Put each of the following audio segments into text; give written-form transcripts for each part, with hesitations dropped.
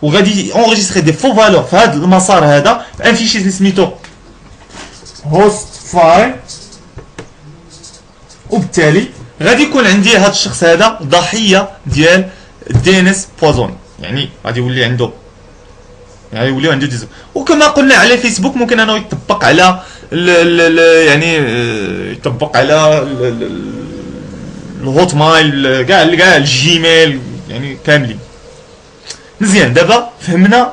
وغادي اونغيستري دي فو فالور في هذا المسار هذا في ان فيشي اللي سميتو هوست فايل، وبالتالي غادي يكون عندي هذا الشخص هذا ضحيه ديال دي ان اس بوزون، يعني غادي يولي عنده، يعني يوليو عنده ديزو. وكما قلنا على الفيسبوك ممكن انه يطبق على يعني يطبق على الهوت مايل، كاع الجيميل، يعني كاملين. مزيان، دابا فهمنا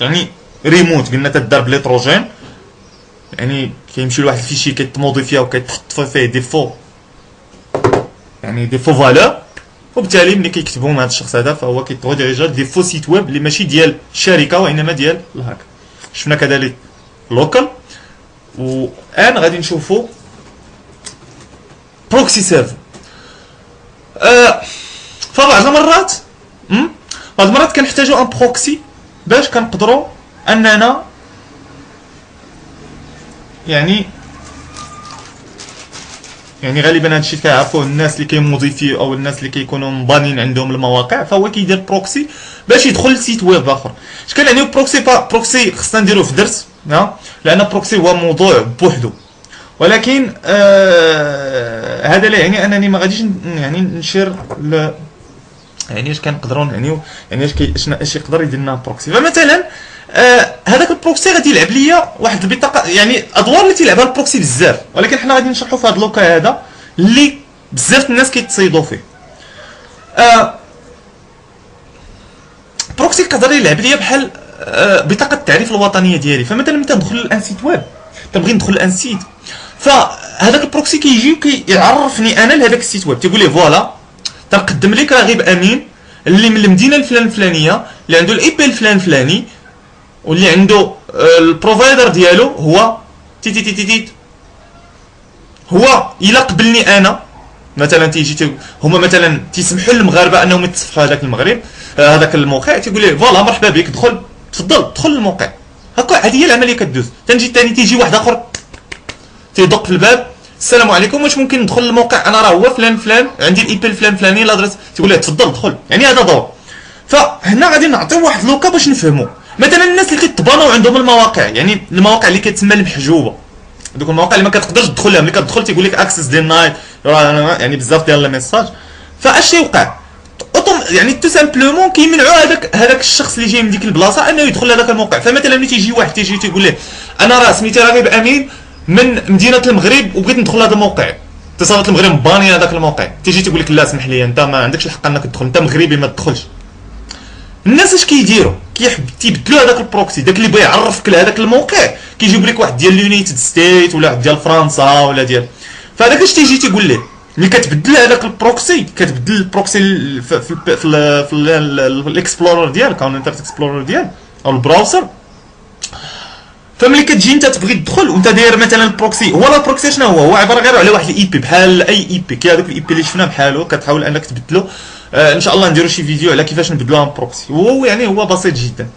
يعني ريموت، قلنا تدار بليتروجين، يعني كيمشي لواحد الفيشي كيتموديفيا وكيتحط فيه دي فو، يعني دي فو فالور، وبالتالي ملي كيكتبهم هذا الشخص هذا فهو كيتروديريجا دي فو سيت ويب اللي ماشي ديال الشركه وانما ديال الهاك. شفنا كذلك لوكال، والان غادي نشوفوا بروكسي سيرفر. فبعض المرات بعض المرات كنحتاجوا ان بروكسي باش كنقدروا اننا يعني غالبا هادشي كيعرفوه الناس اللي كيموديفيو او الناس اللي كيكونوا مبانين عندهم المواقع، فهو كيدير بروكسي باش يدخل لسيت ويب اخر. اش كنعنيو بروكسي خصنا نديروه في درس، لان بروكسي هو موضوع بوحدو، ولكن هذا لا يعني انني ما غاديش يعني نشير يعني اش كنقدروا نعنيو، يعني اش يقدر يدير لنا بروكسي. فمثلا هذاك البروكسي غادي يلعب ليا واحد البطاقه، يعني ادوار اللي تيلعبها البروكسي بزاف، ولكن حنا غادي نشرحوا في هذا اللوكا هذا اللي بزاف الناس كيتصيدوا فيه. بروكسي كيقدر يلعب ليا بحال بطاقه التعريف الوطنيه ديالي. فمثلا ملي تندخل لان سيت ويب، تنبغي ندخل لان سيت، فهذاك البروكسي كيجي وكيعرفني انا لهذاك السيت ويب، تيقول لي فوالا تنقدم لك راغب امين اللي من المدينه الفلانيه اللي عنده الاي بي الفلاني واللي عنده البروفايدر ديالو هو تي هو الا قبلني انا مثلا تيجي هما مثلا تيسمحوا للمغاربه انهم يتصفحوا هذاك المغرب هذاك الموقع، تيقول لي فوالا مرحبا بك دخل تفضل دخل الموقع. هكا هذه هي العمليه كدوز. تنجي ثاني تيجي واحد اخر تيدق في الباب، السلام عليكم واش ممكن ندخل الموقع، انا راه هو فلان عندي الاي بي الفلاني لادريس، تيقول لي تفضل دخل. يعني هذا دور. فهنا غادي نعطيو واحد لوكا باش نفهموا مثلا الناس اللي كيتبانوا عندهم المواقع، يعني المواقع اللي كتسمى المحجوبه، دوك المواقع اللي ما كتقدرش تدخل لها، ملي كتدخل تيقول لك اكسس دينايد، يعني بزاف ديال الميساج. فاش يوقع يعني تو سامبلومون كيمنعوا هذاك الشخص اللي جاي من ديك البلاصه انه يدخل لهذاك الموقع. فمثلا ملي تيجي واحد تيقول له انا راه سميتي راغب امين من مدينه المغرب وبغيت ندخل لهذا الموقع، اتصالات المغرب باني هذاك الموقع، تيجي تقول لك لا اسمح لي انت ما عندكش الحق انك تدخل، انت مغربي ما تدخلش. الناس اش كيديروا تيبدلوا هذاك البروكسي، داك اللي بغى يعرفك لهذاك الموقع كيجيب لك واحد ديال اليونايتد ستيت ولا واحد ديال فرنسا ولا ديال، فهذاك اش تيجي تيقول ليه ملي كتبدل هذاك البروكسي، كتبدل البروكسي في الاكسبلورر ديالك او الانترنت اكسبلورر ديالك او البراوزر. فملي كتجي انت تبغي تدخل وانت داير مثلا البروكسي، هو لا البروكسي شنو هو عباره غير على واحد الاي بي بحال اي اي بي، كي هذاك الاي بي اللي شفنا بحالو كتحاول انك تبدلو. ان شاء الله نديرو شي فيديو على كيفاش نبدلوها بروكسي، وهو يعني هو بسيط جدا.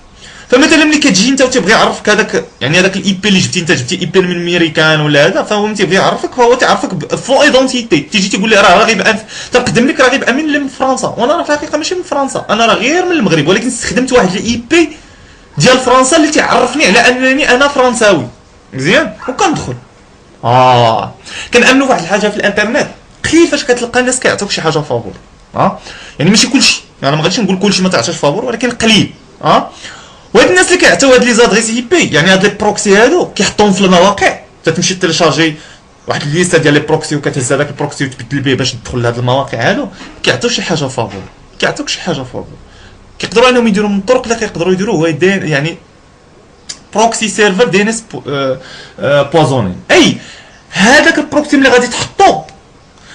فمثلا ملي كتجي انت وتبغي يعرفك هذاك يعني هذاك الاي بي اللي جبتي انت، جبتي اي بي من امريكان ولا هذا، فهو ملي تيبغي يعرفك فهو تيعرفك فو ايدونتيتي، تيجي تقول لي راه راغب تنقدم لك راغب امين اللي من فرنسا، وانا راه في الحقيقه ماشي من فرنسا، انا راه غير من المغرب، ولكن استخدمت واحد الاي بي ديال فرنسا اللي تعرفني على انني انا فرنساوي. مزيان وكندخل كنامنوا واحد الحاجه في الانترنت، كيفاش كتلقى الناس كيعطوك شي حاجه فابور، يعني ماشي كلشي، يعني ما غاديش نقول كلشي ما تعطيش فابور، ولكن قليل. وهاد الناس اللي كيعطيو هاد لي زادريس اي بي، يعني هاد لي بروكسي هادو كيحطوهم في المواقع، تمشي تيليشارجي واحد الليسته ديال لي بروكسي وكتهز هذاك البروكسي وتبدل به باش تدخل لهاد المواقع هادو، كيعطيو شي حاجه فابور، كيعطيوك شي حاجه فابور. كيقدروا انهم يديروا من الطرق اللي كيقدروا يديروا هو يعني بروكسي سيرفر دي ان اس بوزوني، اي هذاك البروكسي اللي غادي تحطو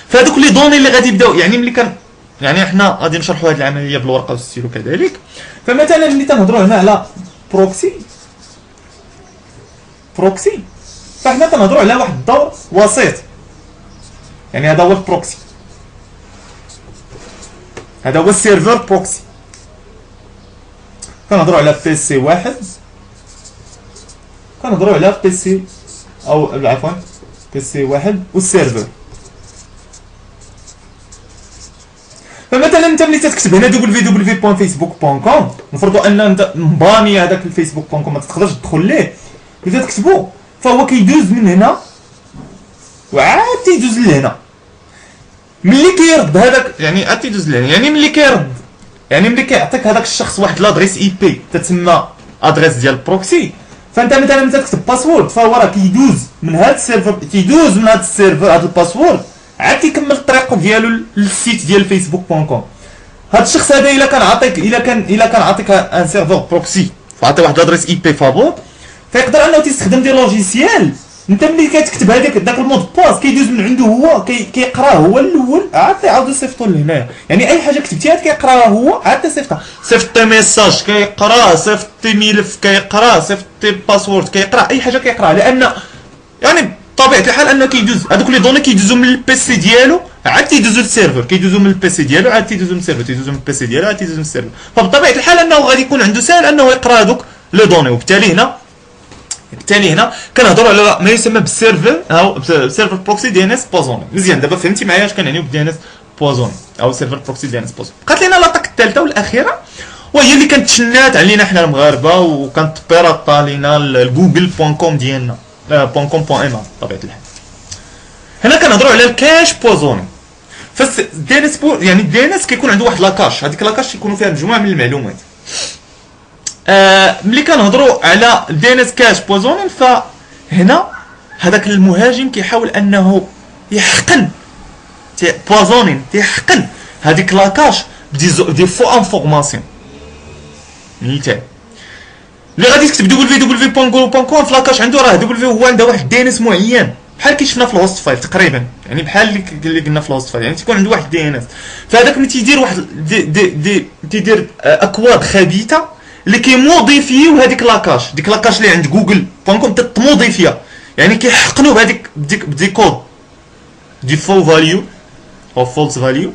فهذوك لي دوني اللي غادي يبداو، يعني ملي كان يعني حنا غادي نشرحوا هذه العمليه بالورقه والستيلو كذلك. فمثلا ملي تنهضروا هنا على بروكسي فاحنا تنهضروا على واحد الدور وسيط، يعني هذا هو البروكسي، هذا هو السيرفر بروكسي. كنهضروا على بي سي واحد، كنهضروا على بي سي او عفوا بي سي واحد والسيرفر. فمثلا انت ملي تكتب هنا www.facebook.com نفرضوا ان انت مباني هذاك الفيسبوك.com ما تقدرش تدخل ليه، اذا تكتبو فهو كيدوز من هنا وعاد تيدوز لهنا. ملي كيرد هذاك يعني عاد تيدوز لهنا، يعني ملي كيرد يعني ملي كيعطيك هذاك الشخص واحد لادريس اي بي تتسمى ادريس ديال البروكسي، فانت مثلا ملي تكتب باسورد فهو راه كيدوز من هذا السيرفر، كيدوز من هذا السيرفر هذا الباسورد عاد كيكمل الطريق ديالو للسيت ديال فيسبوك.كوم. هذا الشخص هذا الا كان عاطيك ان سيرفر بروكسي فعطي واحد لادريس اي بي فابور، فيقدر انه تستخدم دي لوجيسيال. انت ملي كتكتب داك المود باس كيدوز من عنده هو كيقراه هو الاول عاد يعاود يصيفطو لهنايا. يعني اي حاجه كتبتيها كيقراها هو عاد تصيفطها، صيفطي ميساج كيقراه، صيفطي ملف كيقراه، صيفطي باسورد كيقرا، اي حاجه كيقراها، لان يعني بطبيعه الحال انه كيدوز هذوك لي دوني كيدوزو من البيسي ديالو عاد تيدوزو للسيرفر، كيدوزو من البيسي ديالو عاد تيدوزو من السيرفر، تيدوزو من البيسي ديالو عاد تيدوزو من السيرفر. فبطبيعه الحال انه غادي يكون عنده سهل انه يقرا هذوك لي دوني. وبالتالي هنا كنهضروا على ما يسمى بالسيرفر او سيرفر بروكسي دي ان اس بوزوني. مزيان دابا فهمتي معايا اش كنعنيو بالدي ان اس بوزوني او سيرفر بروكسي دي ان اس بوزوني. بقات لينا لاطاك الثالثه والاخيره وهي اللي كانت تشنات علينا حنا المغاربه وكانت بيراطا لينا الجوجل.كوم ديالنا .com.ام بطبيعه الحال. هنا كنهضروا على الكاش بوزوني. فالدي ان اس يعني الدي ان اس كيكون عنده واحد لاكاش، هذيك لاكاش كيكونوا فيها مجموعه من المعلومات. ملي كنهضروا على دي ان اس كاش بوزوني فهنا هذاك المهاجم كيحاول انه يحقن بوزوني تيحقن هذيك لاكاش دي فو انفورماسيون. مثال اللي غادي تكتب www.google.com في لاكاش عنده راه هو عنده واحد دي ان اس معين بحال كي شفنا في الهوست فايل تقريبا، يعني بحال اللي قلنا في الهوست فايل، يعني تيكون عنده واحد دي ان اس. فهذاك ملي تيدير واحد تيدير اكواد خبيثه اللي كيموديفيو هذيك لاكاش، ديك لاكاش اللي عند جوجل.كوم تموديفيا، يعني كيحقنوا بهذيك بدي كود دي فول فاليو او فولس فاليو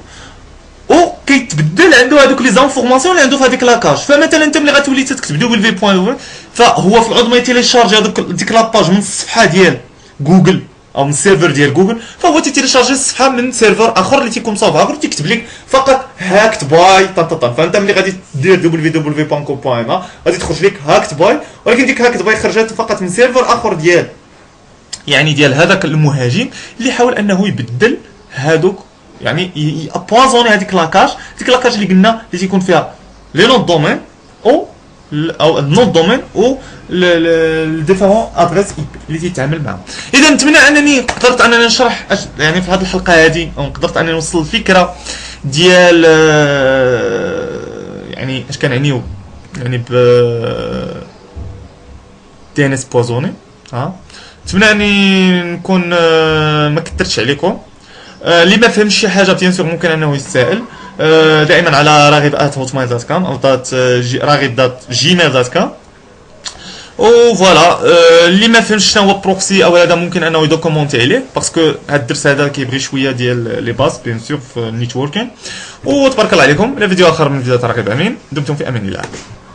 او كيتبدل عنده هذوك لي زانفورماسيون اللي عنده في هذيك لاكاش. فمثلا انت ملي غتولي تكتب www. فهو في العوض ما يتيليشارجي ديك لاباج من الصفحه ديال جوجل او من السيرفر ديال جوجل، فهو تيتيليشارجي الصفحه من سيرفر اخر اللي تيكون صافي اخر تيكتب لك فقط هاكت باي طن. فانت ملي غادي دير www.com.ام غادي تخرج لك هاكت باي، ولكن ديك هاكت باي خرجت فقط من سيرفر اخر ديال هذاك المهاجم اللي حاول انه يبدل هذوك، يعني يابوازوني هذيك لاكاش اللي قلنا اللي تيكون فيها لي نون دومين او النون دومين او الديفيرون ادريس اللي تيتعامل معهم. اذا نتمنى انني قدرت انني نشرح يعني في هذه الحلقه هذه، او قدرت انني نوصل الفكره ديال يعني اش كنعنيو يعني ب دي ان اس بوزوني. نتمنى اني نكون ما كثرتش عليكم. اللي ما فهمش شي حاجه بيان سور ممكن انه يسائل دائما على راغب@hotmail.com او راغب.gmail.com. و فوالا اللي ما فهمش شنو هو بروكسي او هذا ممكن انه يدوكومونتي عليه، باسكو هاد الدرس هذا كيبغي شويه ديال لي باز بيان سور في النيتوركين. وتبارك الله عليكم. الى فيديو اخر من فيديوهات راغب امين، دمتم في امان الله.